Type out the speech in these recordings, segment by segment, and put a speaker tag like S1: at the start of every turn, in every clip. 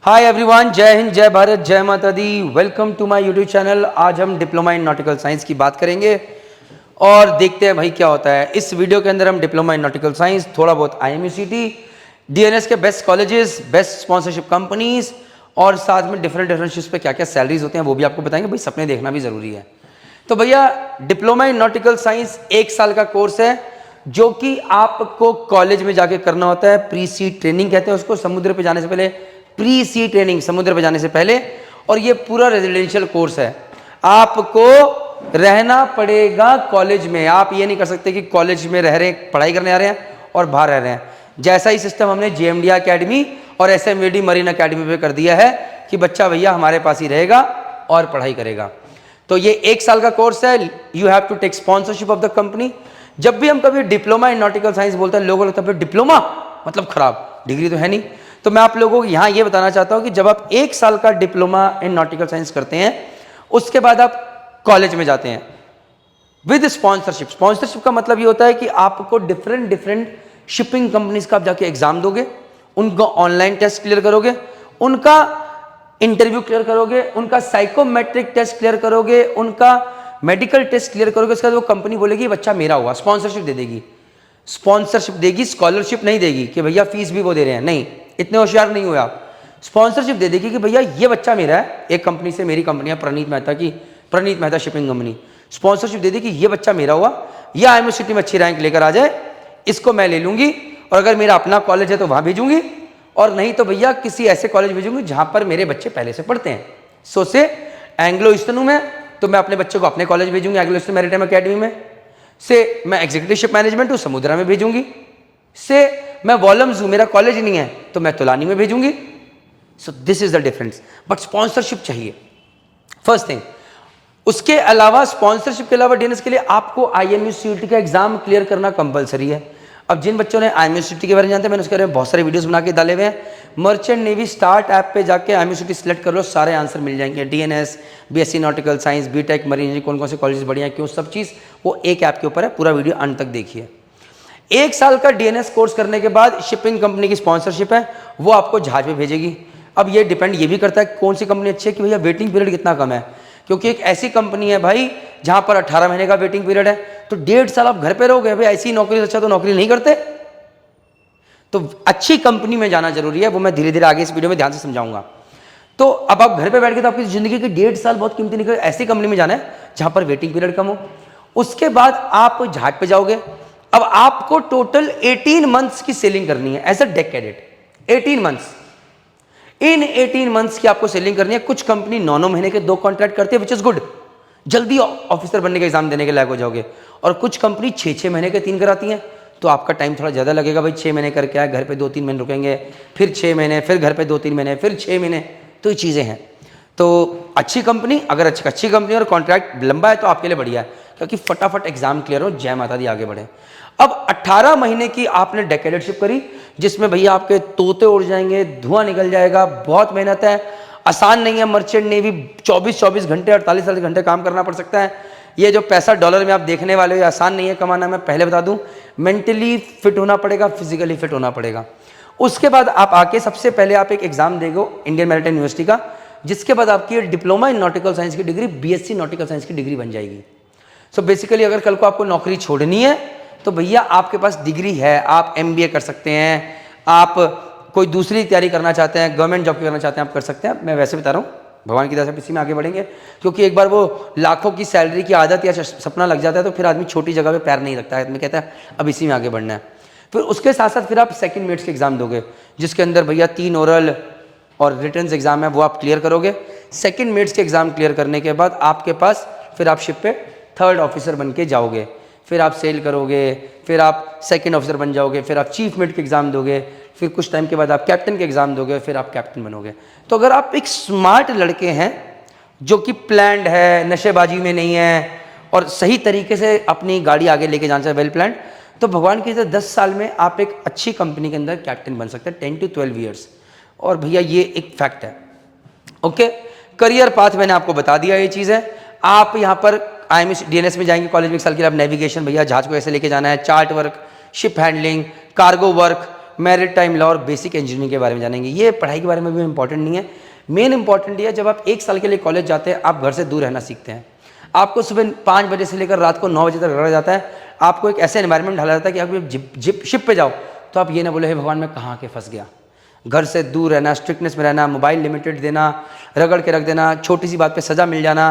S1: Hi everyone, जय हिंद, जय भारत, जय माता दी। Welcome to my YouTube channel. आज हम डिप्लोमा इन नॉटिकल साइंस की बात करेंगे और देखते हैं भाई क्या होता है। इस वीडियो के अंदर हम डिप्लोमा इन नॉटिकल साइंस, थोड़ा बहुत IMUCT, DNS के best colleges, best sponsorship companies और साथ में डिफरेंट शिप्स पे क्या क्या सैलरीज होते हैं वो भी आपको बताएंगे। भाई सपने देखना भी जरूरी है। तो भैया डिप्लोमा इन नॉटिकल साइंस 1 साल का कोर्स है जो कि आपको कॉलेज में जाके करना होता है। प्री सी ट्रेनिंग कहते हैं उसको, समुद्र पे जाने से पहले प्री सी ट्रेनिंग, समुद्र पे जाने से पहले। और ये पूरा रेजिडेंशियल कोर्स है। आपको रहना पड़ेगा कॉलेज में। आप ये नहीं कर सकते कि कॉलेज में रह रहे हैं, पढ़ाई करने आ रहे हैं और बाहर रह रहे हैं। जैसा ही सिस्टम हमने JMD अकेडमी और SMVD मरीन अकेडमी पे कर दिया है कि बच्चा भैया हमारे पास ही रहेगा और पढ़ाई करेगा। तो ये 1 साल का कोर्स है। You have to take sponsorship of the company. जब भी हम कभी डिप्लोमा इन नॉटिकल साइंस बोलते हैं, लोगों को लगता है डिप्लोमा मतलब खराब, डिग्री तो है नहीं। तो मैं आप लोगों को यहाँ ये बताना चाहता हूँ कि जब आप 1 साल का डिप्लोमा इन नॉटिकल साइंस करते हैं, उसके बाद आप कॉलेज में जाते हैं विद स्पॉन्सरशिप। स्पॉन्सरशिप का मतलब ये होता है कि आपको डिफरेंट शिपिंग कंपनीज का आप जाके एग्जाम दोगे, उनका ऑनलाइन टेस्ट क्लियर करोगे, उनका इंटरव्यू क्लियर करोगे, उनका साइकोमेट्रिक टेस्ट क्लियर करोगे, उनका मेडिकल टेस्ट क्लियर करोगे। उसके बाद वो कंपनी बोलेगी बच्चा मेरा हुआ, स्पॉन्सरशिप दे देगी। स्पॉन्सरशिप देगी, स्कॉलरशिप नहीं देगी कि भैया फीस भी वो दे रहे हैं, नहीं, इतने होशियार नहीं हुए आप। स्पॉन्सरशिप दे देगी कि भैया ये बच्चा मेरा है। एक कंपनी से, मेरी कंपनी है प्रणीत मेहता शिपिंग कंपनी, स्पॉन्सरशिप दे दी कि ये बच्चा मेरा हुआ, ये IMUCT में अच्छी रैंक लेकर आ जाए, इसको मैं ले लूंगी और अगर मेरा अपना कॉलेज है तो वहां भेजूंगी, और नहीं तो भैया किसी ऐसे कॉलेज भेजूंगी जहां पर मेरे बच्चे पहले से पढ़ते हैं। सो से एंग्लो ईस्टर्न में तो मैं अपने बच्चे को अपने कॉलेज भेजूंगी, एंग्लो ईस्टर्न मैरीटाइम अकेडमी में। से मैं एग्जीक्यूटिव शिप मैनेजमेंट हूँ, समुद्रा में भेजूंगी। से मैं वॉलम्स हूँ, मेरा कॉलेज नहीं है तो मैं तुलानी में भेजूंगी। So this is the difference. But sponsorship चाहिए फर्स्ट थिंग। उसके अलावा स्पॉन्सरशिप के अलावा DNS के लिए आपको IMUCT का एग्जाम क्लियर करना कंपलसरी है। अब जिन बच्चों ने IMUCT के बारे में जानते हैं, मैंने उसके बारे में बहुत सारे वीडियोस बना के डाले हुए हैं। मर्चेंट नेवी स्टार्ट ऐप पे जाके IMUCT सिलेक्ट कर लो, सारे आंसर मिल जाएंगे। DNS, BSc nautical science, BTech marine engineering, कौन कौन से कॉलेज बढ़िया है, क्यों, सब चीज़ वो एक ऐप के ऊपर है। पूरा वीडियो अंत तक देखिए। 1 साल का DNS कोर्स करने के बाद शिपिंग कंपनी की स्पॉन्सरशिप है, वो आपको जहाज पे भेजेगी। अब ये डिपेंड ये भी करता है कौन सी कंपनी अच्छी है कि भैया वेटिंग पीरियड कितना कम है। क्योंकि एक ऐसी कंपनी है भाई जहां पर 18 महीने का वेटिंग पीरियड है, तो 1.5 साल आप घर पे रहोगे। भाई ऐसी नौकरी अच्छा तो नौकरी नहीं करते। तो अच्छी कंपनी में जाना जरूरी है, वो मैं धीरे धीरे आगे इस वीडियो में ध्यान से समझाऊंगा। तो अब आप घर पे बैठ के तो आपकी जिंदगी के 1.5 साल बहुत कीमती निकले। ऐसी कंपनी में जाना है जहां पर वेटिंग पीरियड कम हो। उसके बाद आप जहाज पे जाओगे। अब आपको टोटल 18 मंथ्स की सेलिंग करनी है as a deck cadet. 18 months. इन 18 मंथ्स की आपको सेलिंग करनी है। कुछ कंपनी 9 महीने के 2 कॉन्ट्रैक्ट करती है, विच इज गुड, जल्दी ऑफिसर बनने का एग्जाम देने के लायक हो जाओगे। और कुछ कंपनी 6 महीने के 3 कराती हैं, तो आपका टाइम थोड़ा ज़्यादा लगेगा। भाई 6 महीने करके आए, घर पे 2-3 महीने रुकेंगे, फिर 6 महीने, फिर घर पे 2-3 महीने, फिर 6 महीने। तो ये चीज़ें हैं। तो अच्छी कंपनी, अगर अच्छी कंपनी और कॉन्ट्रैक्ट लंबा है तो आपके लिए बढ़िया है, क्योंकि फटाफट एग्जाम क्लियर हो, जय माता दी, आगे बढ़े। अब 18 महीने की आपने डेकेडेटशिप करी, जिसमें भैया आपके तोते उड़ जाएंगे, धुआं निकल जाएगा, बहुत मेहनत है, आसान नहीं है। मर्चेंट नेवी 24 घंटे, 48 घंटे काम करना पड़ सकता है। ये जो पैसा डॉलर में आप देखने वाले हो, ये आसान नहीं है कमाना। मैं पहले बता दूं, मेंटली फिट होना पड़ेगा, फिजिकली फिट होना पड़ेगा। उसके बाद आप आके सबसे पहले आप एक एग्जाम देगो इंडियन मैरीटाइम यूनिवर्सिटी का, जिसके बाद आपकी डिप्लोमा इन नॉटिकल साइंस की डिग्री BSc नॉटिकल साइंस की डिग्री बन जाएगी। सो बेसिकली अगर कल को आपको नौकरी छोड़नी है तो भैया आपके पास डिग्री है, आप MBA कर सकते हैं, आप कोई दूसरी तैयारी करना चाहते हैं, गवर्नमेंट जॉब करना चाहते हैं, आप कर सकते हैं। मैं वैसे बता रहा हूँ, भगवान की दया से इसी में आगे बढ़ेंगे। क्योंकि एक बार वो लाखों की सैलरी की आदत या सपना लग जाता है तो फिर आदमी छोटी जगह पे पैर नहीं रखता है, आदमी कहता है अब इसी में आगे बढ़ना है। फिर उसके साथ साथ फिर आप सेकंड मेट्स के एग्जाम दोगे, जिसके अंदर भैया 3 ओरल और रिटर्न एग्जाम है, वो आप क्लियर करोगे। सेकंड मेट्स के एग्जाम क्लियर करने के बाद आपके पास फिर आप शिप पे 3rd ऑफिसर बन के जाओगे। फिर आप सेल करोगे, फिर आप 2nd ऑफिसर बन जाओगे, फिर आप चीफ मेट के एग्जाम दोगे, फिर कुछ टाइम के बाद आप कैप्टन के एग्जाम दोगे, फिर आप कैप्टन बनोगे। तो अगर आप एक स्मार्ट लड़के हैं जो कि प्लान्ड है, नशेबाजी में नहीं है और सही तरीके से अपनी गाड़ी आगे लेके जाना चाहिए, वेल प्लान्ड, तो भगवान की 10 साल में आप एक अच्छी कंपनी के अंदर कैप्टन बन सकते हैं, 10 to 12 ईयर्स। और भैया ये एक फैक्ट है। ओके, करियर पाथ मैंने आपको बता दिया, ये चीज़ है। आप यहाँ पर DNS में जाएंगे कॉलेज में 1 साल के लिए, आप नेविगेशन, भैया जहाज को ऐसे लेके जाना है, chart work, ship handling, cargo work, married time law और बेसिक इंजीनियरिंग के बारे में जानेंगे। ये पढ़ाई के बारे में भी इंपॉर्टेंट नहीं है, मेन इंपॉर्टेंट ये है जब आप 1 साल के लिए कॉलेज जाते हैं आप घर से दूर रहना सीखते हैं। आपको सुबह 5 बजे से लेकर रात को 9 बजे तक रखा जाता है, आपको एक ऐसे एनवायरनमेंट ढाला जाता है कि आप शिप पे जाओ तो आप ये ना बोले हे भगवान मैं कहाँ के फंस गया। घर से दूर रहना, स्ट्रिक्टनेस में रहना, मोबाइल लिमिटेड देना, रगड़ के रख देना, छोटी सी बात पे सज़ा मिल जाना,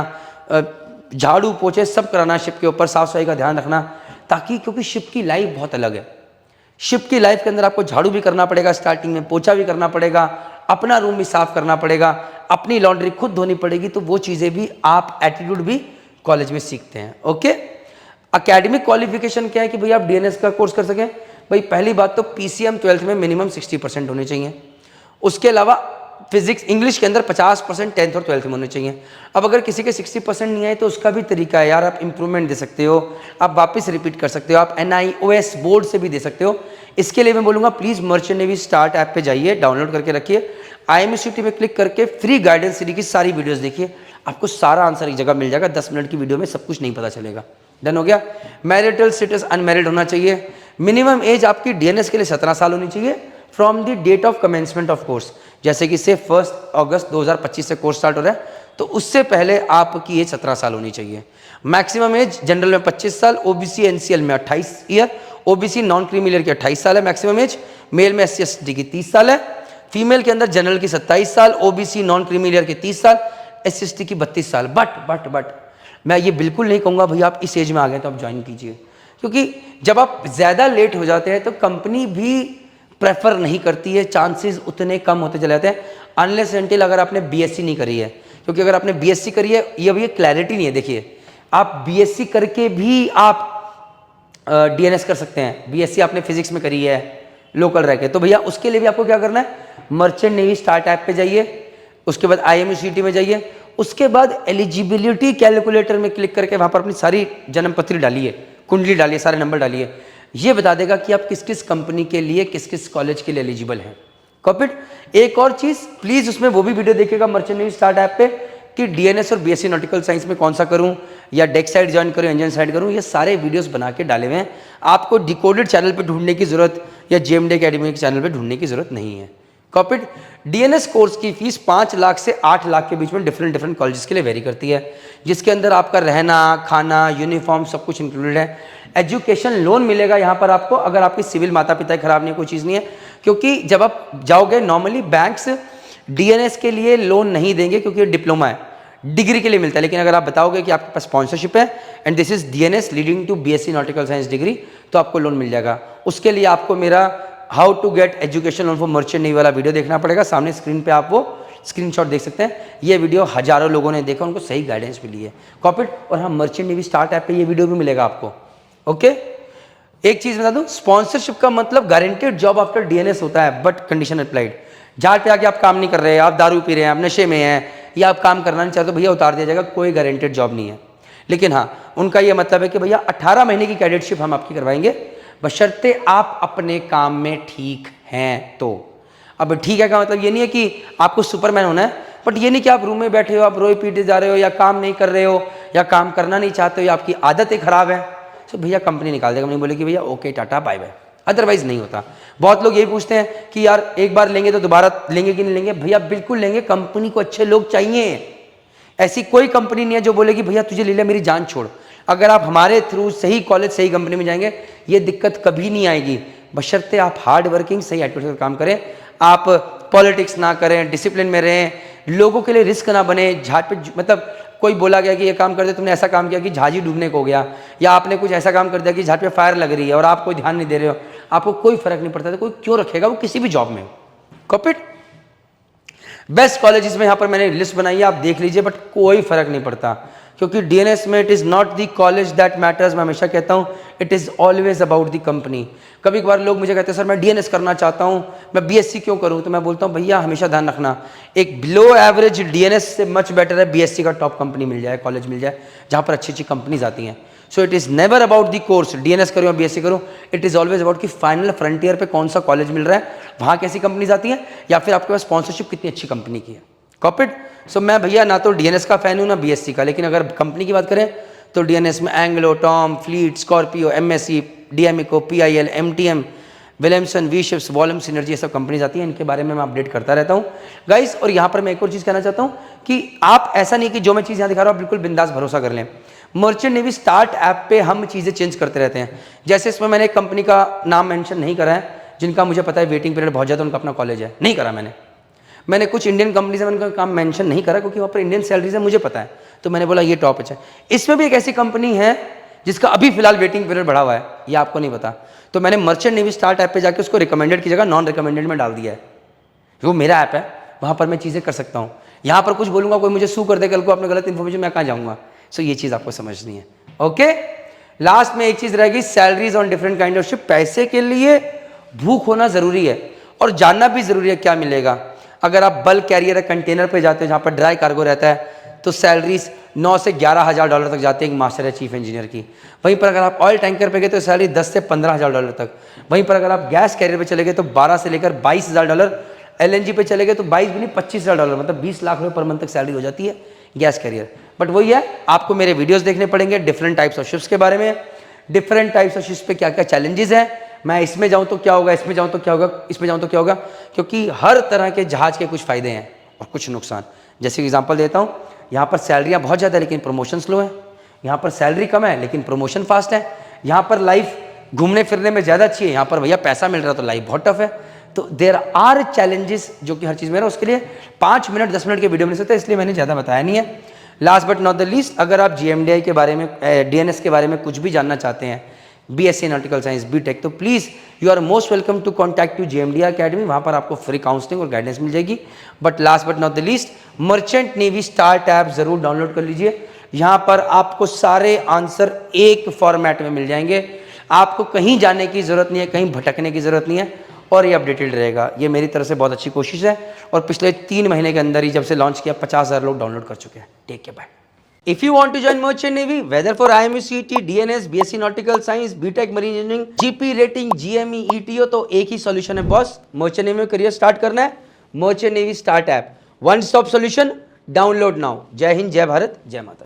S1: झाड़ू पोछे सब कराना, शिप के ऊपर साफ सफाई का ध्यान रखना, ताकि क्योंकि शिप की लाइफ बहुत अलग है। शिप की लाइफ के अंदर आपको झाड़ू भी करना पड़ेगा, स्टार्टिंग में पोछा भी करना पड़ेगा, अपना रूम भी साफ करना पड़ेगा, अपनी लॉन्ड्री खुद धोनी पड़ेगी। तो वो चीज़ें भी आप एटीट्यूड भी कॉलेज में सीखते हैं। ओके, एकेडमिक क्वालिफिकेशन क्या है कि भाई आप डीएनएस का कोर्स कर सकें। भाई पहली बात तो पीसीएम 12th में मिनिमम 60% होने चाहिए। उसके अलावा फिजिक्स इंग्लिश के अंदर 50% 10th और 12th में होने चाहिए। अब अगर किसी के 60% नहीं आए तो उसका भी तरीका है यार, आप इंप्रूवमेंट दे सकते हो, आप वापस रिपीट कर सकते हो, आप NIOS बोर्ड से भी दे सकते हो। इसके लिए मैं बोलूँगा please merchant navy start app पे जाइए, डाउनलोड करके रखिए, IMCT में क्लिक करके फ्री गाइडेंस सीरीज की सारी वीडियोज़ देखिए, आपको सारा आंसर एक जगह मिल जाएगा। 10 मिनट की वीडियो में सब कुछ नहीं पता चलेगा। डन हो गया। मैरिटल स्टेटस अनमैरिड होना चाहिए। मिनिमम एज आपकी डीएनएस के लिए 17 साल होनी चाहिए from the date of commencement of course. जैसे कि से 1 अगस्त 2025 से कोर्स स्टार्ट हो रहा है तो उससे पहले आपकी एज 17 साल होनी चाहिए। मैक्सिमम एज जनरल में 25 साल, ओबीसी एनसीएल में 28 year, OBC non creamy layer की 28 साल है मैक्सिमम एज। मेल में SC ST की 30 साल है, फीमेल के अंदर जनरल की 27 साल, ओबीसी नॉन क्रीमी लेयर की 30 साल, SC ST की 32 साल। बट मैं ये बिल्कुल नहीं कहूँगा भैया आप इस एज में आ गए तो आप ज्वाइन कीजिए, क्योंकि जब आप ज़्यादा लेट हो जाते हैं तो कंपनी भी प्रेफर नहीं करती है, चांसेस उतने कम होते चले जाते हैं अनलेस एंटिल अगर आपने बीएससी नहीं करी है। क्योंकि अगर आपने बीएससी करी है, ये अभी क्लैरिटी नहीं है। देखिए आप बीएससी करके भी आप डीएनएस कर सकते हैं। बीएससी आपने फिजिक्स में करी है लोकल रह के, तो भैया उसके लिए भी आपको क्या करना है, मर्चेंट नेवी स्टार्ट ऐप पे जाइए, उसके बाद IMCT में जाइए, उसके बाद एलिजिबिलिटी कैलकुलेटर में क्लिक करके वहाँ पर अपनी सारी जन्मपत्री डालिए, कुंडली डालिए, सारे नंबर डालिए। ये बता देगा कि आप किस किस कंपनी के लिए, किस किस कॉलेज के लिए एलिजिबल हैं। कॉपिट। एक और चीज़ प्लीज़ उसमें वो भी वीडियो देखिएगा मर्चेंट नेवी स्टार्ट ऐप पे कि डीएनएस और बीएससी नॉटिकल साइंस में कौन सा करूं या डेक साइड ज्वाइन करूं, इंजन साइड करूं, ये सारे वीडियोस बना के डाले हुए हैं। आपको डिकोडेड चैनल पे ढूंढने की जरूरत या जेएमडी एकेडमी के चैनल पे ढूंढने की जरूरत नहीं है। कॉपिट। डीएनएस कोर्स की फीस 5 लाख से 8 लाख के बीच में डिफरेंट कॉलेजेस के लिए वेरी करती है, जिसके अंदर आपका रहना, खाना, यूनिफॉर्म सब कुछ इंक्लूडेड है। एजुकेशन लोन मिलेगा यहाँ पर आपको, अगर आपकी सिविल माता पिता खराब नहीं, कोई चीज़ नहीं है। क्योंकि जब आप जाओगे नॉर्मली बैंक्स डीएनएस के लिए लोन नहीं देंगे क्योंकि ये डिप्लोमा है, डिग्री के लिए मिलता है। लेकिन अगर आप बताओगे कि आपके पास स्पॉन्सरशिप है and this is DNS leading to BSc nautical science degree, तो आपको लोन मिल जाएगा। उसके लिए आपको मेरा how to get education loan for merchant navy वाला वीडियो देखना पड़ेगा। सामने स्क्रीन पे आप वो स्क्रीनशॉट देख सकते हैं। ये वीडियो हजारों लोगों ने देखा, उनको सही गाइडेंस मिली है। कॉपिट। और हाँ, मर्चेंट नेवी स्टार्ट ऐप पे ये वीडियो भी मिलेगा आपको। ओके। एक चीज बता दूं, स्पॉन्सरशिप का मतलब गारंटेड जॉब आफ्टर डीएनएस होता है, बट कंडीशन अप्लाइड। जहाँ पे आके आप काम नहीं कर रहे हैं, आप दारू पी रहे हैं, आप नशे में हैं, या आप काम करना नहीं चाहते, तो भैया उतार दिया जाएगा, कोई गारंटेड जॉब नहीं है। लेकिन हाँ, उनका ये मतलब है कि भैया 18 महीने की कैडेटशिप हम आपकी करवाएंगे, बशर्ते आप अपने काम में ठीक हैं तो। अब ठीक है का मतलब ये नहीं है कि आपको सुपरमैन होना है, बट ये नहीं कि आप रूम में बैठे हो, आप रोए पीटे जा रहे हो, या काम नहीं कर रहे हो, या काम करना नहीं चाहते हो, या आपकी आदतें खराब है, तो भैया कंपनी निकाल देगा। नहीं बोले कि भैया ओके टाटा बाय बाय, अदरवाइज नहीं होता। बहुत लोग यही पूछते हैं कि यार एक बार लेंगे तो दोबारा लेंगे कि नहीं लेंगे। भैया बिल्कुल लेंगे, कंपनी को अच्छे लोग चाहिए। ऐसी कोई कंपनी नहीं है जो बोलेगी भैया तुझे ले लिया मेरी जान छोड़। अगर आप हमारे थ्रू सही कॉलेज सही कंपनी में जाएंगे, ये दिक्कत कभी नहीं आएगी, बशर्ते आप हार्ड वर्किंग सही एटीट्यूड का काम करें, आप पॉलिटिक्स ना करें, डिसिप्लिन में रहें, लोगों के लिए रिस्क ना बने। झाट पे मतलब कोई बोला गया कि ये काम कर दे, तुमने ऐसा काम किया कि जहाज ही डूबने को हो गया, या आपने कुछ ऐसा काम कर दिया कि झाट पे फायर लग रही है और आप कोई ध्यान नहीं दे रहे हो, आपको कोई फर्क नहीं पड़ता, तो कोई क्यों रखेगा वो किसी भी जॉब में। कॉपिट। बेस्ट कॉलेजेस में यहाँ पर मैंने लिस्ट बनाई है, आप देख लीजिए, बट कोई फर्क नहीं पड़ता, क्योंकि डीएनएस में it is not the college that matters. मैं हमेशा कहता हूँ it is always about the company. कभी कभार लोग मुझे कहते हैं सर मैं डीएनएस करना चाहता हूँ, मैं बीएससी क्यों करूँ, तो मैं बोलता हूँ भैया हमेशा ध्यान रखना, एक बिलो एवरेज डीएनएस से मच बेटर है बीएससी का टॉप कंपनी मिल जाए, कॉलेज मिल जाए, जहाँ पर अच्छी अच्छी कंपनीज आती हैं। So it is never about the course, DNS करूँ या बीएससी करूँ, इट इज़ ऑलवेज अबाउट कि फाइनल फ्रंटियर पे कौन सा कॉलेज मिल रहा है, वहाँ कैसी कंपनीज आती हैं, या फिर आपके पास स्पॉन्सरशिप कितनी अच्छी कंपनी की है। कॉपिट। सो मैं भैया ना तो डीएनएस का फैन हूँ ना बीएससी का, लेकिन अगर कंपनी की बात करें तो डीएनएस में Anglo, Tom, Fleet, Scorpio, MSC, DMECO, PIL, MTM, Williamson, V Ships, volume, Synergy, ये सब कंपनीज आती हैं, इनके बारे में मैं अपडेट करता रहता हूँ गाइस। और यहाँ पर मैं एक और चीज़ कहना चाहता हूँ कि आप ऐसा नहीं कि जो मैं चीज़ यहाँ दिखा रहा हूँ बिल्कुल बिंदास भरोसा कर लें। मर्चेंट नेवी स्टार्ट ऐप पे हम चीज़ें चेंज करते रहते हैं। जैसे इसमें मैंने एक कंपनी का नाम मेंशन नहीं करा है, जिनका मुझे पता है वेटिंग पीरियड बहुत ज़्यादा, उनका अपना कॉलेज है, नहीं करा मैंने कुछ इंडियन कंपनी से मैंने उनका काम मेंशन नहीं करा क्योंकि वहाँ पर इंडियन सैलरीज है, मुझे पता है, तो मैंने बोला ये टॉप है। इसमें भी एक ऐसी कंपनी है जिसका अभी फिलहाल वेटिंग पीरियड बढ़ा हुआ है, ये आपको नहीं पता, तो मैंने मर्चेंट नेवी स्टार्ट ऐप पे जाके उसको रिकमेंडेड की जगह नॉन रिकमेंडेड में डाल दिया है। वो मेरा ऐप है, वहाँ पर मैं चीज़ें कर सकता हूँ। यहाँ पर कुछ बोलूँगा कोई मुझे सू कर दे कल को, आपने गलत इन्फॉर्मेशन, मैं कहाँ जाऊँगा। सो ये चीज़ आपको समझनी है। ओके, लास्ट में एक चीज़ रहेगी, salaries on different kind of ship. पैसे के लिए भूख होना ज़रूरी है और जानना भी ज़रूरी है क्या मिलेगा। अगर आप बल्क कैरियर कंटेनर पे जाते हो जहाँ पर ड्राई कार्गो रहता है, तो सैलरीज 9 से 11,000 डॉलर तक जाती है एक मास्टर या चीफ इंजीनियर की। वहीं पर अगर आप ऑयल टैंकर पे गए तो सैलरी 10 से 15,000 डॉलर तक। वहीं पर अगर आप गैस कैरियर पे चले गए तो 12 से लेकर 22,000 डॉलर। LNG पे चले गए तो 22 भी नहीं 25,000 डॉलर, मतलब 20 लाख रुपये पर मंथ तक सैलरी हो जाती है गैस कैरियर। बट वही है, आपको मेरे वीडियोज़ देखने पड़ेंगे डिफरेंट टाइप्स ऑफ शिप्स के बारे में, डिफरेंट टाइप्स ऑफ शिप्स पे क्या क्या चैलेंजेस हैं, मैं इसमें जाऊँ तो क्या होगा, इसमें जाऊँ तो क्या होगा, इसमें जाऊँ तो क्या होगा, क्योंकि हर तरह के जहाज़ के कुछ फ़ायदे हैं और कुछ नुकसान। जैसे एग्जांपल देता हूँ, यहाँ पर सैलरियाँ बहुत ज़्यादा है लेकिन प्रमोशन स्लो है, यहाँ पर सैलरी कम है लेकिन प्रमोशन फास्ट है, यहाँ पर लाइफ घूमने फिरने में ज़्यादा अच्छी है, यहाँ पर भैया पैसा मिल रहा तो लाइफ बहुत टफ है। तो देर आर चैलेंजेस जो कि हर चीज़ में है, उसके लिए 5 मिनट 10 मिनट के वीडियो मिल सकते हैं, इसलिए मैंने ज़्यादा बताया नहीं है। Last but not the least, अगर आप GMDI के बारे में, DNS के बारे में कुछ भी जानना चाहते हैं, BSc नॉटिकल साइंस, BTech, तो please you are most welcome to contact to GMDI academy, वहाँ पर आपको फ्री काउंसलिंग और गाइडेंस मिल जाएगी। But last but not the least, merchant navy start app ज़रूर डाउनलोड कर लीजिए। यहाँ पर आपको सारे आंसर एक फॉर्मेट में मिल जाएंगे, आपको कहीं जाने की ज़रूरत नहीं है, कहीं भटकने की ज़रूरत नहीं है, और ये अपडेटेड रहेगा। ये मेरी तरफ से बहुत अच्छी कोशिश है और पिछले 3 महीने के अंदर ही जब से लॉन्च किया 50,000 लोग डाउनलोड कर चुके हैं। Take care, bye. If you want to join Merchant Navy, whether for IMU CET, DNS, BSc Nautical Science, BTech Marine Engineering, GP Rating, GME, ETO, तो एक ही सॉल्यूशन है बॉस, मर्चेंट नेवी में career start करना है, merchant navy start app, one stop solution, download now. जय हिंद, जय भारत, जय माता।